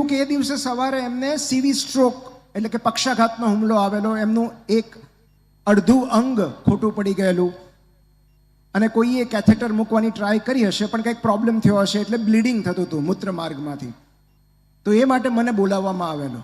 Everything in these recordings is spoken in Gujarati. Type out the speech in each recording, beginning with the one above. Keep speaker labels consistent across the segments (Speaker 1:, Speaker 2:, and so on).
Speaker 1: કે એ દિવસે સવારે એમને સીવી સ્ટ્રોક એટલે કે પક્ષાઘાતનો હુમલો આવેલો, એમનું એક અડધું અંગ ખોટું પડી ગયેલું અને કોઈએ કેથેટર મૂકવાની ટ્રાય કરી હશે પણ કંઈક પ્રોબ્લેમ થયો હશે એટલે બ્લીડિંગ થતું હતું મૂત્ર માર્ગમાંથી. તો એ માટે મને બોલાવવામાં આવેલો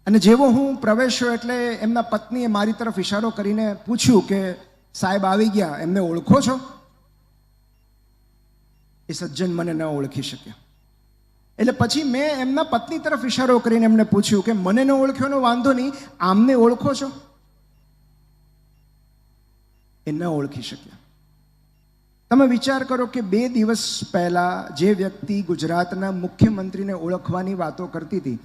Speaker 1: અને જેવો હું પ્રવેશ્યો એટલે એમના પત્નીએ મારી તરફ ઇશારો કરીને પૂછ્યું કે સાહેબ આવી ગયા, એમને ઓળખો છો? એ સજ્જન મને ન ઓળખી શક્યા. એટલે પછી મેં એમના પત્ની તરફ ઇશારો કરીને એમને પૂછ્યું કે મને ન ઓળખ્યોનો વાંધો નહીં, આમને ઓળખો છો? એ ન ઓળખી શક્યા. તમે વિચાર કરો કે 2 દિવસ પહેલા જે વ્યક્તિ ગુજરાતના મુખ્યમંત્રીને ઓળખવાની વાતો કરતી હતી,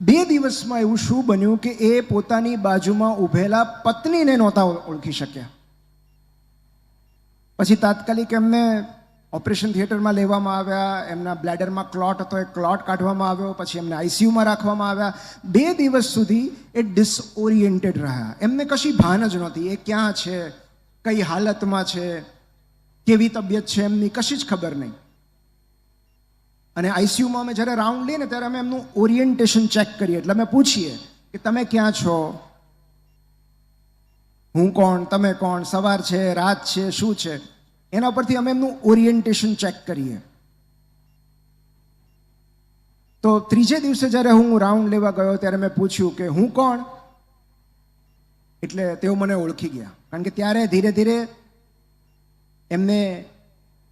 Speaker 1: 2 દિવસમાં એવું શું બન્યું કે એ પોતાની બાજુમાં ઊભેલા પત્નીને નહોતા ઓળખી શક્યા. પછી તાત્કાલિક એમને ઓપરેશન થિયેટરમાં લેવામાં આવ્યા, એમના બ્લેડરમાં ક્લોટ હતો, એ ક્લોટ કાઢવામાં આવ્યો, પછી એમને આઈસીયુમાં રાખવામાં આવ્યા. 2 દિવસ સુધી એ ડિસઓરિએન્ટેડ રહ્યા, એમને કશી ભાન જ નહોતી, એ ક્યાં છે, કઈ હાલતમાં છે, કેવી તબિયત છે એમની કશી જ ખબર નહીં. અને આઈસીયુમાં અમે જ્યારે રાઉન્ડ લઈએ ને ત્યારે અમે એમનું ઓરિએન્ટેશન ચેક કરીએ, એટલે અમે પૂછીએ કે તમે ક્યાં છો, હું કોણ, તમે કોણ, સવાર છે, રાત છે, શું છે, એના પરથી અમે એમનું ઓરિએન્ટેશન ચેક કરીએ. તો 3જે દિવસે જ્યારે હું રાઉન્ડ લેવા ગયો ત્યારે મેં પૂછ્યું કે હું કોણ, એટલે તેઓ મને ઓળખી ગયા, કારણ કે ત્યારે ધીરે ધીરે એમને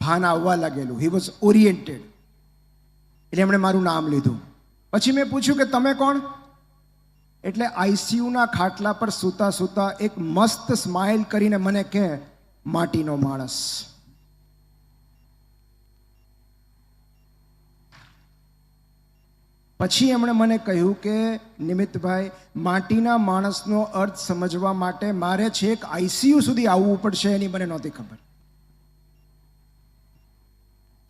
Speaker 1: ભાન આવવા લાગેલું. He was oriented. એટલે એમણે મારું નામ લીધું. પછી મેં પૂછ્યું કે તમે કોણ, એટલે આઈસીયુના ખાટલા પર સૂતા સૂતા એક મસ્ત સ્માઇલ કરીને મને કહે, માટીનો માણસ. પછી એમણે મને કહ્યું કે નિમિત્તભાઈ, માટીના માણસનો અર્થ સમજવા માટે મારે છેક આઈસીયુ સુધી આવવું પડશે, એની મને નહોતી ખબર.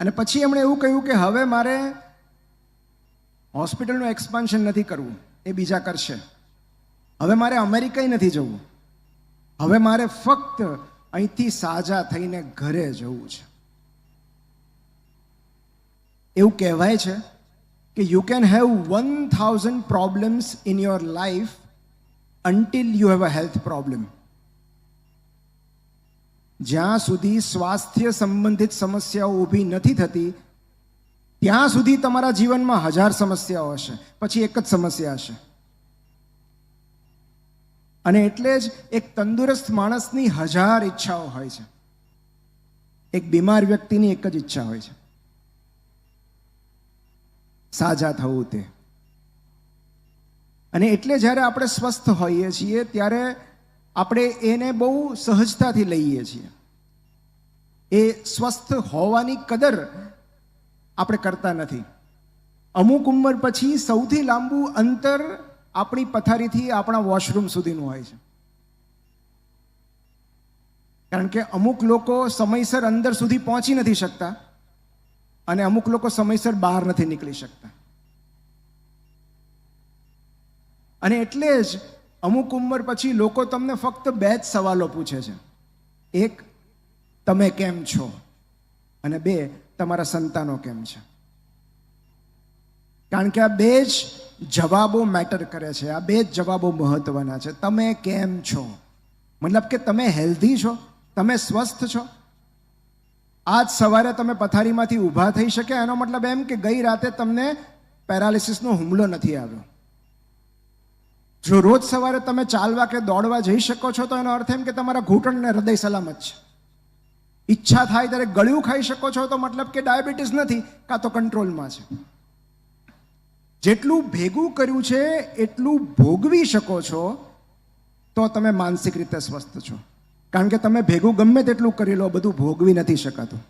Speaker 1: અને પછી એમણે એવું કહ્યું કે હવે મારે હોસ્પિટલનું એક્સપાન્શન નથી કરવું, એ બીજા કરશે. હવે મારે અમેરિકાય નથી જવું, હવે મારે ફક્ત અહીંથી સાજા થઈને ઘરે જવું છે. એવું કહેવાય છે કે you can have 1000 problems in your life until you have a health problem. જ્યાં સુધી સ્વાસ્થ્ય સંબંધિત સમસ્યાઓ ઊભી નથી થતી ત્યાં સુધી તમારા જીવનમાં 1000 સમસ્યાઓ હશે, પછી એક જ સમસ્યા હશે. અને એટલે જ એક તંદુરસ્ત માણસની 1000 ઈચ્છાઓ હોય છે, એક બીમાર વ્યક્તિની એક જ ઈચ્છા હોય છે, સાજા થવું તે. અને એટલે જ્યારે આપણે સ્વસ્થ હોઈએ છીએ ત્યારે આપણે એને બહુ સહજતાથી લઈએ છીએ. એ સ્વસ્થ હોવાની કદર આપણે કરતા નથી. અમુક ઉંમર પછી સૌથી લાંબુ અંતર આપણી પથારીથી આપણા વોશરૂમ સુધીનું હોય છે. કારણ કે અમુક લોકો સમયસર અંદર સુધી પહોંચી નથી શકતા અને અમુક લોકો સમયસર બહાર નથી નીકળી શકતા. અને એટલે જ અમુક ઉંમર પછી લોકો તમને ફક્ત 2 જ સવાલો પૂછે છે. 1, તમે કેમ છો, અને 2, તમારા સંતાનો કેમ છે. કારણ કે આ 2 જ જવાબો મેટર કરે છે, આ 2 જ જવાબો મહત્વના છે. તમે કેમ છો મતલબ કે તમે હેલ્ધી છો, તમે સ્વસ્થ છો. આજ સવારે તમે પથારીમાંથી ઊભા થઈ શક્યા, એનો મતલબ એમ કે ગઈ રાતે તમને પેરાલિસિસનો હુમલો નથી આવ્યો. જો રોજ સવારે તમે ચાલવા કે દોડવા જઈ શકો છો તો એનો અર્થ એમ કે તમારા ઘૂંટણ ને હૃદય સલામત છે. ઈચ્છા થાય ત્યારે ગળ્યું ખાઈ શકો છો તો મતલબ કે ડાયાબિટીસ નથી, કાં તો કંટ્રોલમાં છે. જેટલું ભેગું કર્યું છે એટલું ભોગવી શકો છો તો તમે માનસિક રીતે સ્વસ્થ છો. કારણ કે તમે ભેગું ગમે તેટલું કરી લો, બધું ભોગવી નથી શકાતું.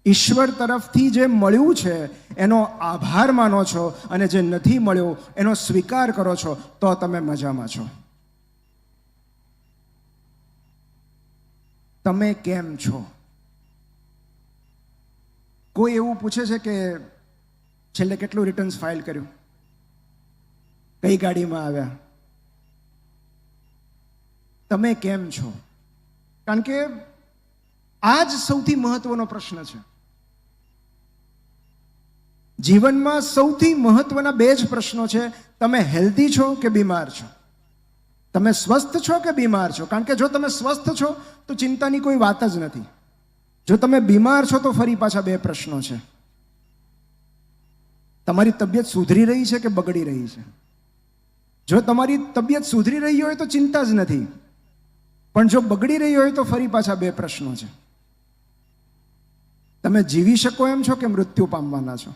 Speaker 1: ઈશ્વર તરફથી જે મળ્યું છે એનો આભાર માનો છો અને જે નથી મળ્યો એનો સ્વીકાર કરો છો તો તમે મજામાં છો. તમે કેમ છો? કોઈ એવું પૂછે છે કે છેલ્લે કેટલું રિટર્ન્સ ફાઇલ કર્યું, કઈ ગાડીમાં આવ્યા, તમે કેમ છો? કારણ કે આ જ સૌથી મહત્વનો પ્રશ્ન છે. જીવનમાં સૌથી મહત્વના બે જ પ્રશ્નો છે, તમે હેલ્ધી છો કે બીમાર છો? તમે સ્વસ્થ છો કે બીમાર છો? કારણ કે જો તમે સ્વસ્થ છો તો ચિંતાની કોઈ વાત જ નથી. જો તમે બીમાર છો તો ફરી પાછા બે પ્રશ્નો છે. તમારી તબિયત સુધરી રહી છે કે બગડી રહી છે? જો તમારી તબિયત સુધરી રહી હોય તો ચિંતા જ નથી, પણ જો બગડી રહી હોય તો ફરી પાછા બે પ્રશ્નો છે. તમે જીવી શકો એમ છો કે મૃત્યુ પામવાના છો?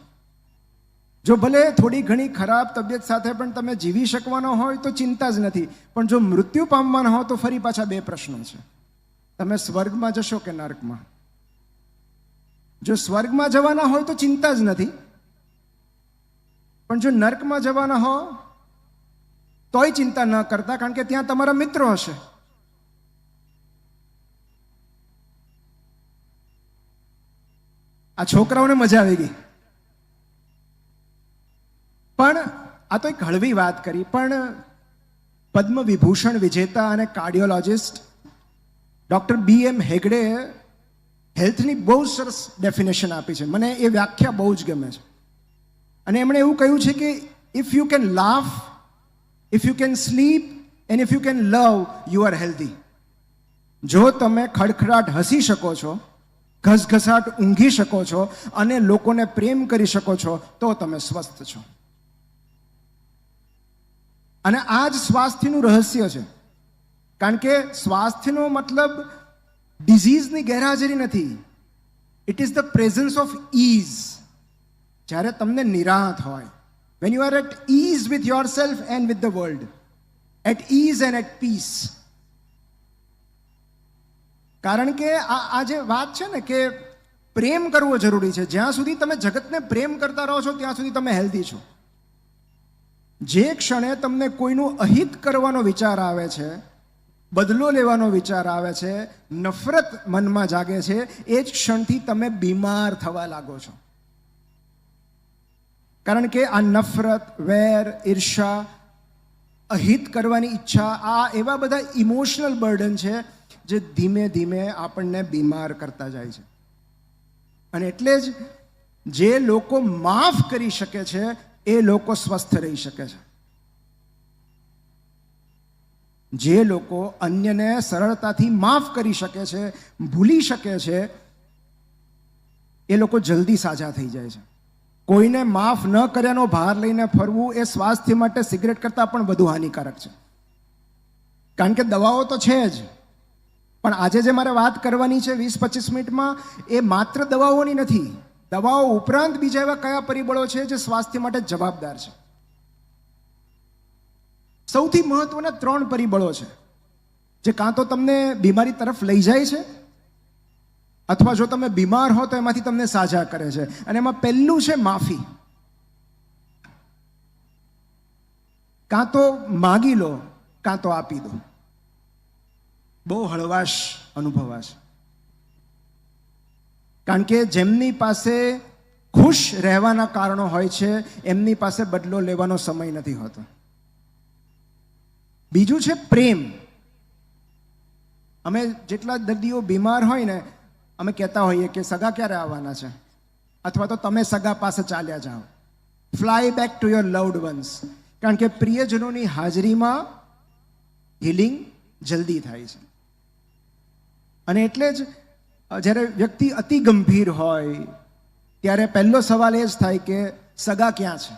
Speaker 1: જો ભલે થોડી ઘણી ખરાબ તબિયત સાથે પણ તમે જીવી શકવાના હોય તો ચિંતા જ નથી, પણ જો મૃત્યુ પામવાના હો તો ફરી પાછા બે પ્રશ્નો છે. તમે સ્વર્ગમાં જશો કે નર્કમાં? જો સ્વર્ગમાં જવાના હોય તો ચિંતા જ નથી, પણ જો નર્કમાં જવાના હો તોય ચિંતા ન કરતા, કારણ કે ત્યાં તમારા મિત્રો હશે. આ છોકરાઓને મજા આવી ગઈ. પણ આ તો એક હળવી વાત કરી, પણ પદ્મ વિભૂષણ વિજેતા અને કાર્ડિયોલોજિસ્ટ ડોક્ટર BM હેગડે હેલ્થની બહુ સરસ ડેફિનેશન આપી છે. મને એ વ્યાખ્યા બહુ જ ગમે છે. અને એમણે એવું કહ્યું છે કે if you can laugh, if you can slip and if you can love, you are healthy. જો તમે ખડખડાટ હસી શકો છો, ઘસઘસાટ ઊંઘી શકો છો અને લોકોને પ્રેમ કરી શકો છો તો તમે સ્વસ્થ છો. અને આ જ સ્વાસ્થ્યનું રહસ્ય છે. કારણ કે સ્વાસ્થ્યનો મતલબ ડિઝીઝની ગેરહાજરી નથી. It is the presence of is. જ્યારે તમને નિરાંત હોય, when you are at ease with yourself and with the world, at ease and at peace. કારણ કે આ જે વાત છે ને કે પ્રેમ કરવો જરૂરી છે. જ્યાં સુધી તમે જગતને પ્રેમ કરતા રહો છો ત્યાં સુધી તમે હેલ્ધી છો. જે ક્ષણે તમને કોઈનું અહિત કરવાનો વિચાર આવે છે, બદલો લેવાનો વિચાર આવે છે, નફરત મનમાં જાગે છે, એ જ ક્ષણથી તમે બીમાર થવા લાગો છો. કારણ કે આ નફરત, વેર, ઈર્ષા, અહિત કરવાની ઈચ્છા, આ એવા બધા ઇમોશનલ બર્ડન છે જે ધીમે ધીમે આપણને બીમાર કરતા જાય છે. અને એટલે જ જે લોકો માફ કરી શકે છે એ લોકો સ્વસ્થ રહી શકે છે. જે લોકો અન્યને સરળતાથી માફ કરી શકે છે, ભૂલી શકે છે, એ લોકો જલ્દી સાજા થઈ જાય છે. કોઈને માફ ન કર્યાનો ભાર લઈને ફરવું એ સ્વાસ્થ્ય માટે સિગરેટ કરતાં પણ વધુ હાનિકારક છે. કારણ કે દવાઓ તો છે જ, પણ આજે જે મારે વાત કરવાની છે 20-25 મિનિટમાં, એ માત્ર દવાઓની નથી. દવાઓ ઉપરાંત બીજા એવા કયા પરિબળો છે જે સ્વાસ્થ્ય માટે જવાબદાર છે? સૌથી મહત્વના 3 પરિબળો છે જે કાં તો તમને બીમારી તરફ લઈ જાય છે, અથવા જો તમે બીમાર હો તો એમાંથી તમને સાજા કરે છે. અને એમાં પહેલું છે માફી. કાં તો માગી લો, કાં તો આપી દો. બહુ હળવાશ અનુભવાશે. કારણ કે જેમની પાસે ખુશ રહેવાના કારણો હોય છે એમની પાસે બદલો લેવાનો સમય નથી હોતો. બીજું છે પ્રેમ. અમે જેટલા દર્દીઓ બીમાર હોય ને, અમે કહેતા હોઈએ કે સગા ક્યારે આવવાના છે, અથવા તો તમે સગા પાસે ચાલ્યા જાઓ, fly back to your loved once. કારણ કે પ્રિયજનોની હાજરીમાં હિલિંગ જલ્દી થાય છે. અને એટલે જ જ્યારે વ્યક્તિ અતિ ગંભીર હોય ત્યારે પહેલો સવાલ એ જ થાય કે સગા ક્યાં છે,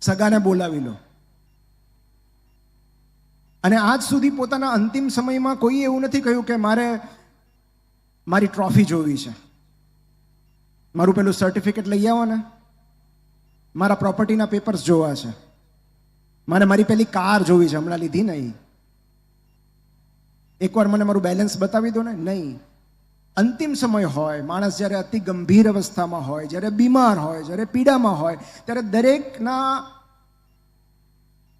Speaker 1: સગાને બોલાવી લો. અને આજ સુધી પોતાના અંતિમ સમયમાં કોઈએ એવું નથી કહ્યું કે મારે મારી ટ્રોફી જોવી છે, મારું પેલું સર્ટિફિકેટ લઈ આવો ને, મારા પ્રોપર્ટીના પેપર્સ જોવા છે, મારે મારી પેલી કાર જોવી છે, હમણાં લીધી નહીં, એકવાર મને મારું બેલેન્સ બતાવી દો ને. નહીં. અંતિમ સમય હોય, માણસ જ્યારે અતિ ગંભીર અવસ્થામાં હોય, જ્યારે બીમાર હોય, જ્યારે પીડામાં હોય, ત્યારે દરેકના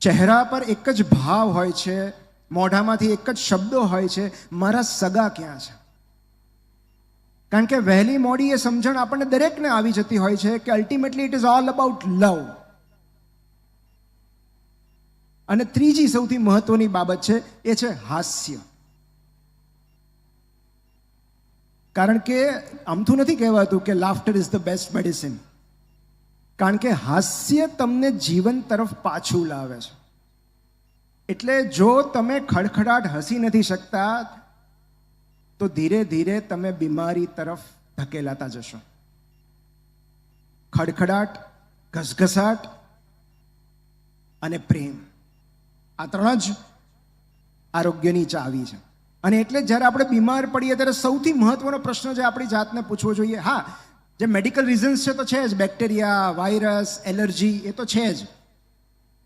Speaker 1: ચહેરા પર એક જ ભાવ હોય છે, મોઢામાંથી એક જ શબ્દો હોય છે, મારા સગા ક્યાં છે. કારણ કે વહેલી મોડી એ સમજણ આપણને દરેકને આવી જતી હોય છે કે ultimately it is all about love. અને ત્રીજી સૌથી મહત્વની બાબત છે એ છે હાસ્ય. કારણ કે આમથું નથી કહેવાતું કે laughter is the best medicine. કારણ કે હાસ્ય તમને જીવન તરફ પાછું લાવે છે. એટલે જો તમે ખડખડાટ હસી નથી શકતા તો ધીરે ધીરે તમે બીમારી તરફ ધકેલાતા જશો. ખડખડાટ, ઘસઘસાટ અને પ્રેમ, આ ત્રણ જ આરોગ્યની ચાવી છે. અને એટલે જ્યારે આપણે બીમાર પડીએ ત્યારે સૌથી મહત્વનો પ્રશ્ન જે આપણી જાતને પૂછવો જોઈએ, હા જે મેડિકલ રીઝન્સ છે તો છે જ, બેક્ટેરિયા, વાયરસ, એલર્જી, એ તો છે જ,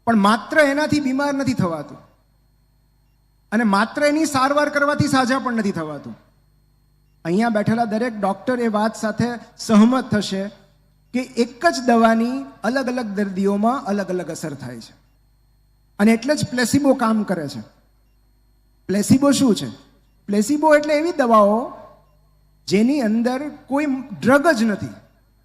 Speaker 1: પણ માત્ર એનાથી બીમાર નથી થવાતું અને માત્ર એની સારવાર કરવાથી સાજા પણ નથી થવાતું. અહીંયા બેઠેલા દરેક ડૉક્ટર એ વાત સાથે સહમત થશે કે એક જ દવાની અલગ અલગ દર્દીઓમાં અલગ અલગ અસર થાય છે. અને એટલે જ પ્લેસિબો કામ કરે છે. પ્લેસિબો શું છે? પ્લેસિબો એટલે એવી દવાઓ જેની અંદર કોઈ ડ્રગ જ નથી,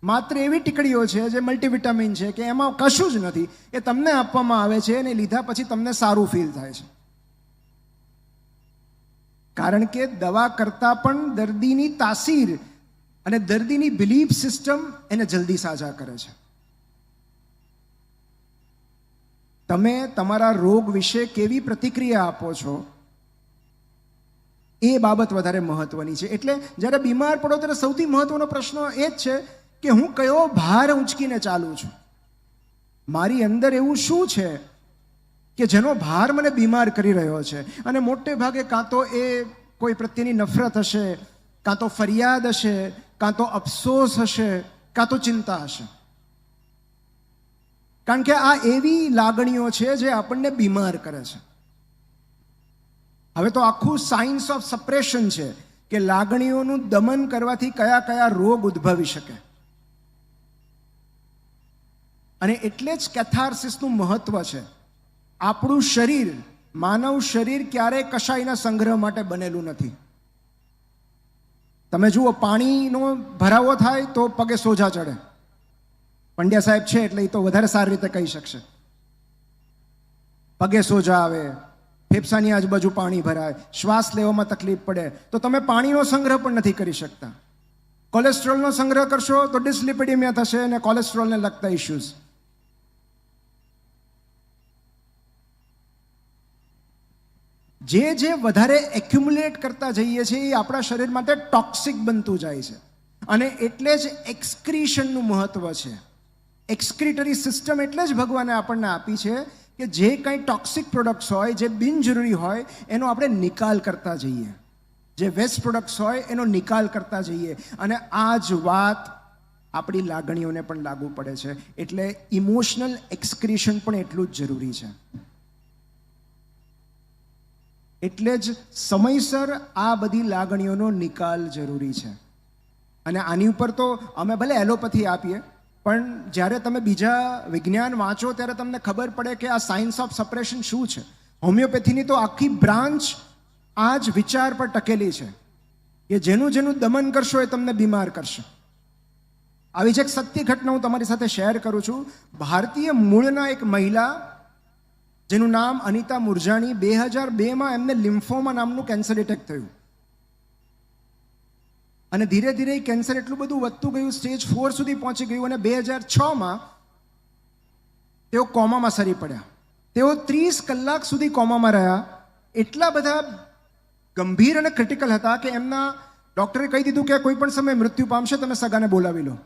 Speaker 1: માત્ર એવી ટીકડીઓ છે જે મલ્ટીવિટામિન છે કે એમાં કશું જ નથી, એ તમને આપવામાં આવે છે અને લીધા પછી તમને સારું ફીલ થાય છે. કારણ કે દવા કરતાં પણ દર્દીની તાસીર અને દર્દીની બિલીફ સિસ્ટમ એને જલ્દી સાજા કરે છે. તમે તમારા રોગ વિશે કેવી પ્રતિક્રિયા આપો છો એ બાબત વધારે મહત્વની છે. એટલે જ્યારે બીમાર પડો ત્યારે સૌથી મહત્વનો પ્રશ્ન એ જ છે કે હું કયો ભાર ઉંચકીને ચાલું છું. મારી અંદર એવું શું છે કે જેનો ભાર મને બીમાર કરી રહ્યો છે. અને મોટે ભાગે કાં તો એ કોઈ પ્રત્યેની નફરત હશે, કાં તો ફરિયાદ હશે, કાં તો અફસોસ હશે, કાં તો ચિંતા હશે. કારણ કે આ એવી લાગણીઓ છે જે આપણને બીમાર કરે છે. હવે તો આખું સાયન્સ ઓફ સપ્રેશન છે કે લાગણીઓનું દમન કરવાથી કયા કયા રોગ ઉદ્ભવી શકે. અને એટલે જ કેથાર્સિસનું મહત્વ છે. આપણું શરીર, માનવ શરીર ક્યારેય કશાયના સંગ્રહ માટે બનેલું નથી. તમે જુઓ, પાણીનો ભરાવો થાય તો પગે સોજા ચડે. પંડ્યા સાહેબ છે એટલે એ તો વધારે સારી રીતે કહી શકશે. પગે સોજા આવે, ફેફસાની આજુબાજુ પાણી ભરાય, શ્વાસ લેવામાં તકલીફ પડે, તો તમે પાણીનો સંગ્રહ પણ નથી કરી શકતા. કોલેસ્ટ્રોલનો સંગ્રહ કરશો તો ડિસ્લિપિડેમિયા થશે અને કોલેસ્ટ્રોલને લગતા ઇશ્યુઝ. જે વધારે એક્યુમ્યુલેટ કરતા જઈએ છીએ એ આપણા શરીર માટે ટોક્સિક બનતું જાય છે. અને એટલે જ એક્સક્રીશનનું મહત્વ છે. એક્સક્રિટરી સિસ્ટમ એટલે જ ભગવાને આપણને આપી છે કે જે કંઈ ટોક્સિક પ્રોડક્ટ્સ હોય, જે બિનજરૂરી હોય, એનો આપણે નિકાલ કરતા જઈએ. જે વેસ્ટ પ્રોડક્ટ્સ હોય એનો નિકાલ કરતા જઈએ. અને આ જ વાત આપણી લાગણીઓને પણ લાગુ પડે છે. એટલે ઇમોશનલ એક્સક્રીશન પણ એટલું જ જરૂરી છે. એટલે જ સમયસર આ બધી લાગણીઓનો નિકાલ જરૂરી છે. અને આની ઉપર તો અમે ભલે એલોપેથી આપીએ, પણ જ્યારે તમે બીજા વિજ્ઞાન વાંચો ત્યારે તમને ખબર પડે કે આ સાયન્સ ઓફ સપ્રેશન શું છે. હોમિયોપેથીની તો આખી બ્રાન્ચ આ જ વિચાર પર ટકેલી છે કે જેનું જેનું દમન કરશો એ તમને બીમાર કરશે. આવી જ એક સત્ય ઘટના હું તમારી સાથે શેર કરું છું. ભારતીય મૂળના એક મહિલા જેનું નામ અનિતા મુરજાણી, 2002માં એમને લિમ્ફોમા નામનું કેન્સર એટેક થયું. અને ધીરે ધીરે કેન્સર એટલું બધું વધતું ગયું, સ્ટેજ 4 સુધી પહોંચી ગયું. અને 2006માં તેઓ કોમામાં સરી પડ્યા. તેઓ 30 કલાક સુધી કોમામાં રહ્યા. એટલા બધા ગંભીર અને ક્રિટિકલ હતા કે એમના ડૉક્ટરે કહી દીધું કે કોઈ પણ સમયે મૃત્યુ પામશે, તમે સગાને બોલાવી લો.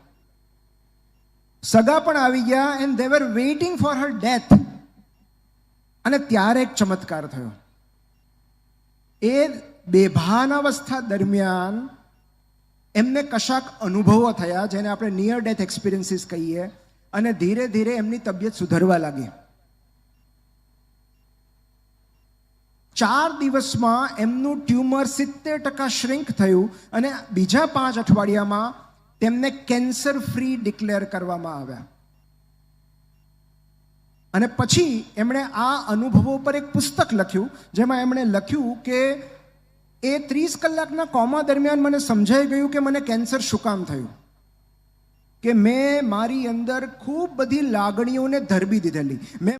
Speaker 1: સગા પણ આવી ગયા and they were waiting for her death. અને ત્યારે એક ચમત્કાર થયો. એ બેભાનાવસ્થા દરમિયાન એમને કશાક અનુભવો થયા જેને આપણે નિયર ડેથ એક્સપિરિયન્સીસ કહીએ. અને ધીરે ધીરે એમની તબિયત સુધરવા લાગી. 4 દિવસમાં એમનું ટ્યુમર 70% શ્રિંક થયું અને બીજા 5 અઠવાડિયામાં તેમને કેન્સર ફ્રી ડિક્લેર કરવામાં આવ્યા. અને પછી એમણે આ અનુભવો પર એક પુસ્તક લખ્યું જેમાં એમણે લખ્યું કે એ 30 કલાકના કોમા દરમિયાન મને સમજાઈ ગયું કે મને કેન્સર શું કામ થયું. કે મેં મારી અંદર ખૂબ બધી લાગણીઓને ધરબી દીધેલી. મેં